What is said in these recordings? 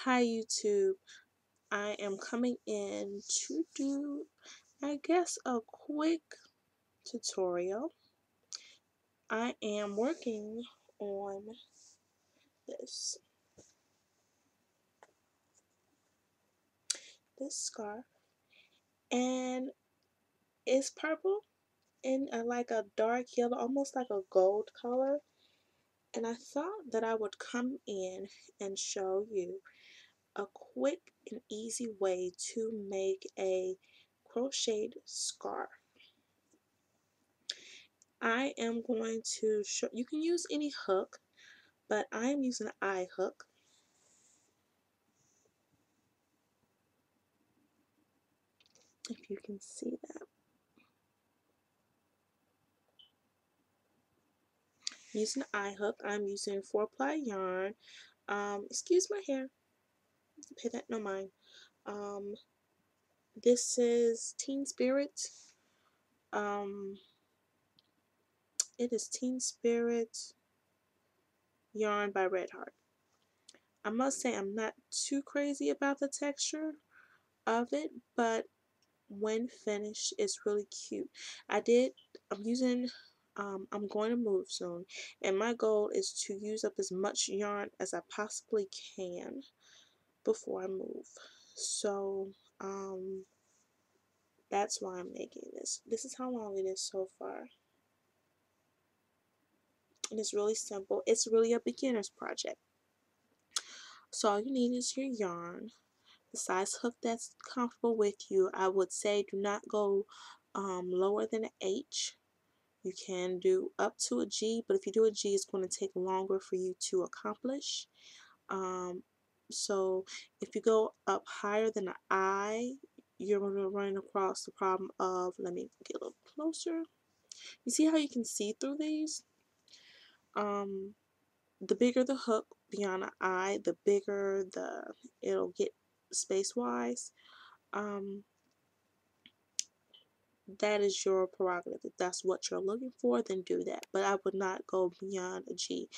Hi YouTube, I am coming in to do, I guess, a quick tutorial. I am working on this scarf, and it's purple in like a dark yellow, almost like a gold color. And I thought that I would come in and show you a quick and easy way to make a crocheted scarf. I am going to show, you can use any hook, but I am using an eye hook. If you can see that. Using an eye hook, I'm using 4-ply yarn. Excuse my hair. Pay that no mind. This is Teen Spirit. It is Teen Spirit yarn by Red Heart. I must say I'm not too crazy about the texture of it, but when finished, it's really cute. I'm going to move soon, and my goal is to use up as much yarn as I possibly can before I move. So, that's why I'm making this. This is how long it is so far. And it's really simple. It's really a beginner's project. So all you need is your yarn, the size hook that's comfortable with you. I would say do not go lower than an H. You can do up to a G, but if you do a G, it's going to take longer for you to accomplish. So if you go up higher than an I, you're going to run across the problem of, let me get a little closer. You see how you can see through these? The bigger the hook beyond an I, the bigger it'll get space-wise. That is your prerogative. If that's what you're looking for, then do that. But I would not go beyond a G.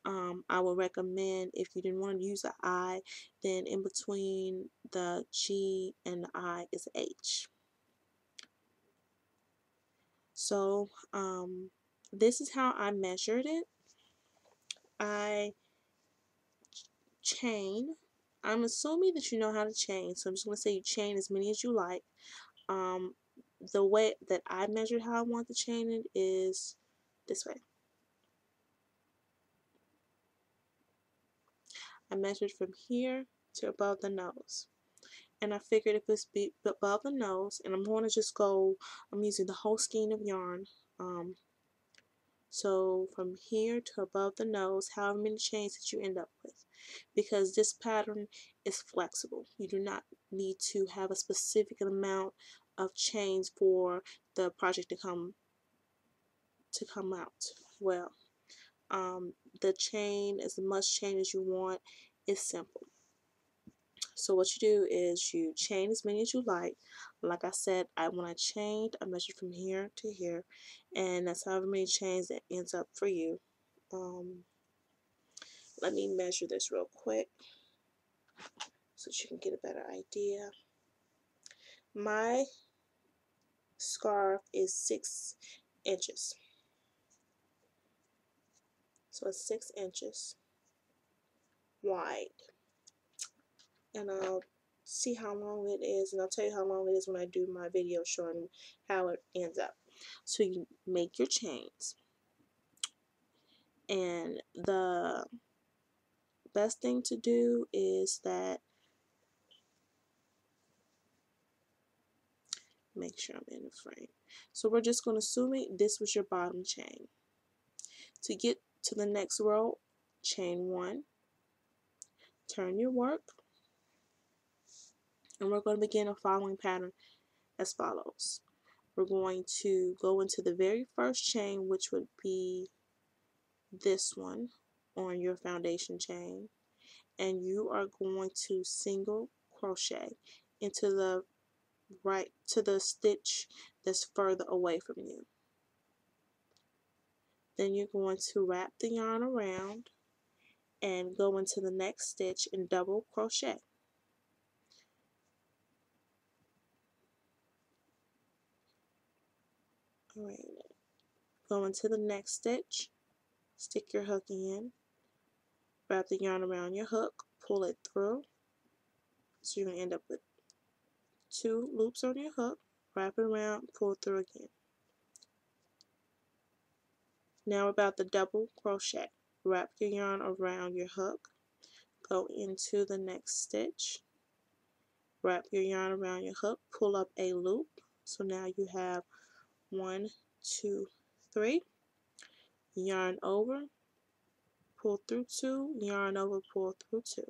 I would recommend, if you didn't want to use an I, then in between the G and the I is H. So this is how I measured it. I chain. I'm assuming that you know how to chain, so I'm just going to say you chain as many as you like. The way that I measured how I want to chain it is this way. I measured from here to above the nose, and I figured if it's above the nose, and I'm going to just go, I'm using the whole skein of yarn, so from here to above the nose, however many chains that you end up with, because this pattern is flexible. You do not need to have a specific amount of chains for the project to come out well. The chain, as much chain as you want, is simple. So what you do is you chain as many as you like. Like I said, when I chained, I measured from here to here, and that's however many chains that ends up for you. Let me measure this real quick so that you can get a better idea. My scarf is 6 inches. So it's 6 inches wide. And I'll see how long it is, and I'll tell you how long it is when I do my video showing how it ends up. So you make your chains, and the best thing to do is that, make sure I'm in the frame. So we're just going to assume this was your bottom chain. To get to the next row, chain 1, turn your work, and we're going to begin a following pattern as follows. We're going to go into the very first chain, which would be this one on your foundation chain, and you are going to single crochet into the stitch that's further away from you. Then you're going to wrap the yarn around, and go into the next stitch and double crochet. Alright, go into the next stitch, stick your hook in, wrap the yarn around your hook, pull it through. So you're going to end up with 2 loops on your hook, wrap it around, pull through again. Now about the double crochet. Wrap your yarn around your hook, go into the next stitch, wrap your yarn around your hook, pull up a loop. So now you have 1, 2, 3, yarn over, pull through 2, yarn over, pull through 2.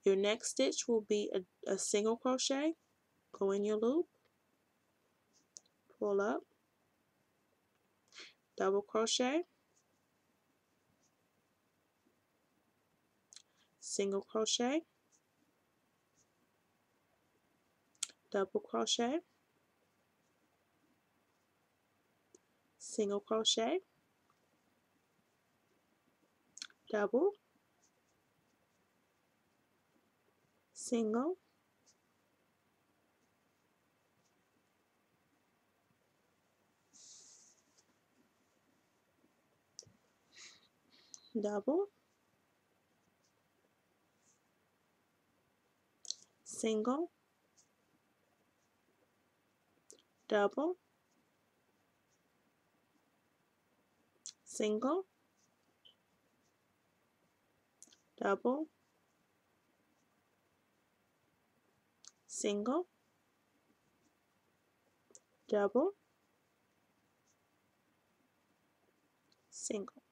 Your next stitch will be a single crochet. Go in your loop, pull up, double crochet, single crochet, double crochet, single crochet, double, single, double, single, double, single, double, single, double, single.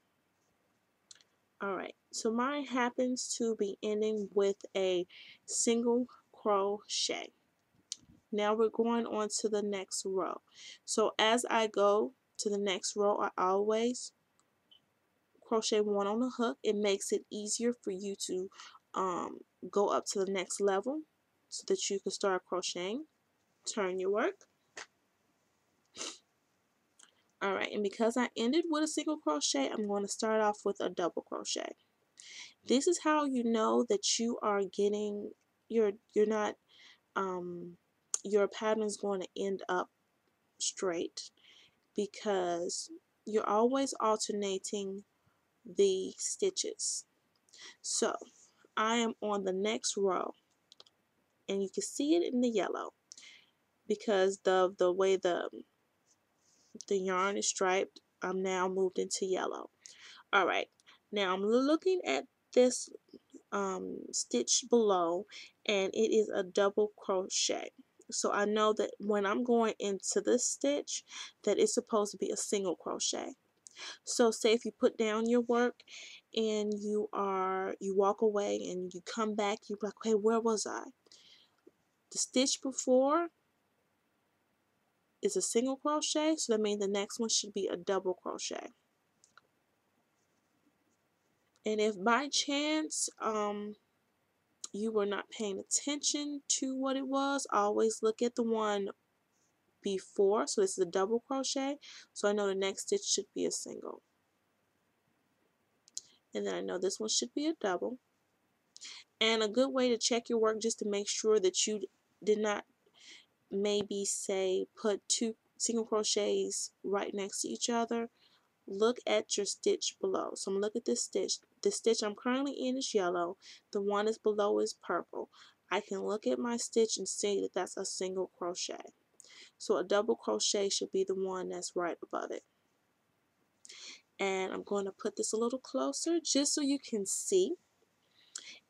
Alright, so mine happens to be ending with a single crochet. Now we're going on to the next row. So as I go to the next row, I always crochet 1 on the hook. It makes it easier for you to go up to the next level so that you can start crocheting. Turn your work. Alright, and because I ended with a single crochet, I'm going to start off with a double crochet. This is how you know that you are getting you're not your pattern is going to end up straight, because you're always alternating the stitches. So I am on the next row, and you can see it in the yellow because the way the yarn is striped. I'm now moved into yellow. Alright, now I'm looking at this stitch below, and it is a double crochet. So I know that when I'm going into this stitch that it's supposed to be a single crochet. So say if you put down your work and you walk away and you come back, you're like, okay, where was I? The stitch before is a single crochet, so that means the next one should be a double crochet. And if by chance you were not paying attention to what it was, always look at the one before. So this is a double crochet, so I know the next stitch should be a single, and then I know this one should be a double. And a good way to check your work, just to make sure that you did not maybe say put 2 single crochets right next to each other, look at your stitch below. So I'm going to look at this stitch. The stitch I'm currently in is yellow. The one is below is purple. I can look at my stitch and see that that's a single crochet. So a double crochet should be the one that's right above it. And I'm going to put this a little closer just so you can see.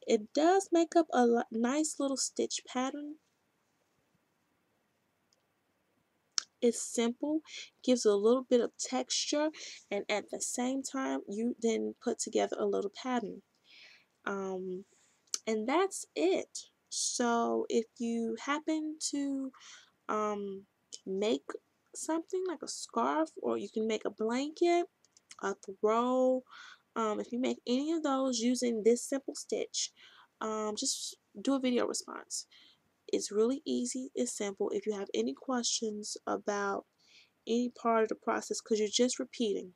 It does make up a nice little stitch pattern. It's simple, gives a little bit of texture, and at the same time you then put together a little pattern. And that's it. So if you happen to make something like a scarf, or you can make a blanket, a throw, if you make any of those using this simple stitch, just do a video response. It's really easy, it's simple. If you have any questions about any part of the process, because you're just repeating,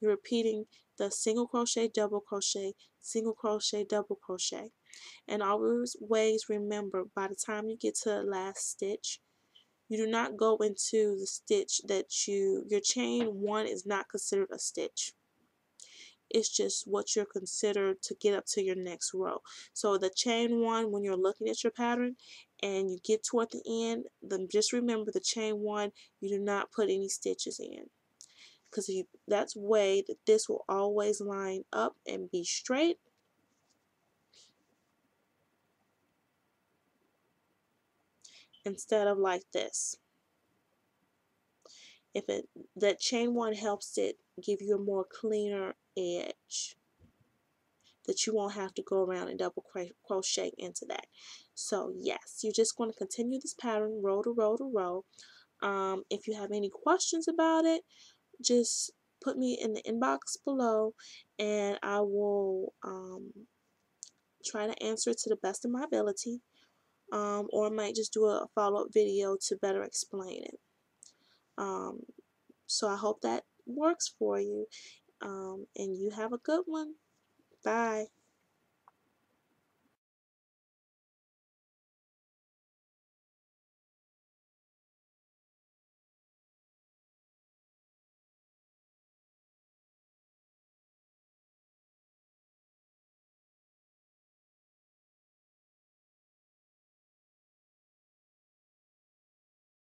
you're repeating the single crochet, double crochet, single crochet, double crochet. And always remember, by the time you get to the last stitch, you do not go into the stitch that your chain 1 is not considered a stitch. It's just what you're considered to get up to your next row. So the chain 1, when you're looking at your pattern and you get toward the end, then just remember the chain 1, you do not put any stitches in, because that's way that this will always line up and be straight, instead of like this. If that chain 1 helps it give you a more cleaner edge, that you won't have to go around and double crochet into that. So yes, you're just going to continue this pattern row to row to row. If you have any questions about it, just put me in the inbox below, and I will try to answer it to the best of my ability, or I might just do a follow-up video to better explain it. So I hope that works for you, and you have a good one. Bye.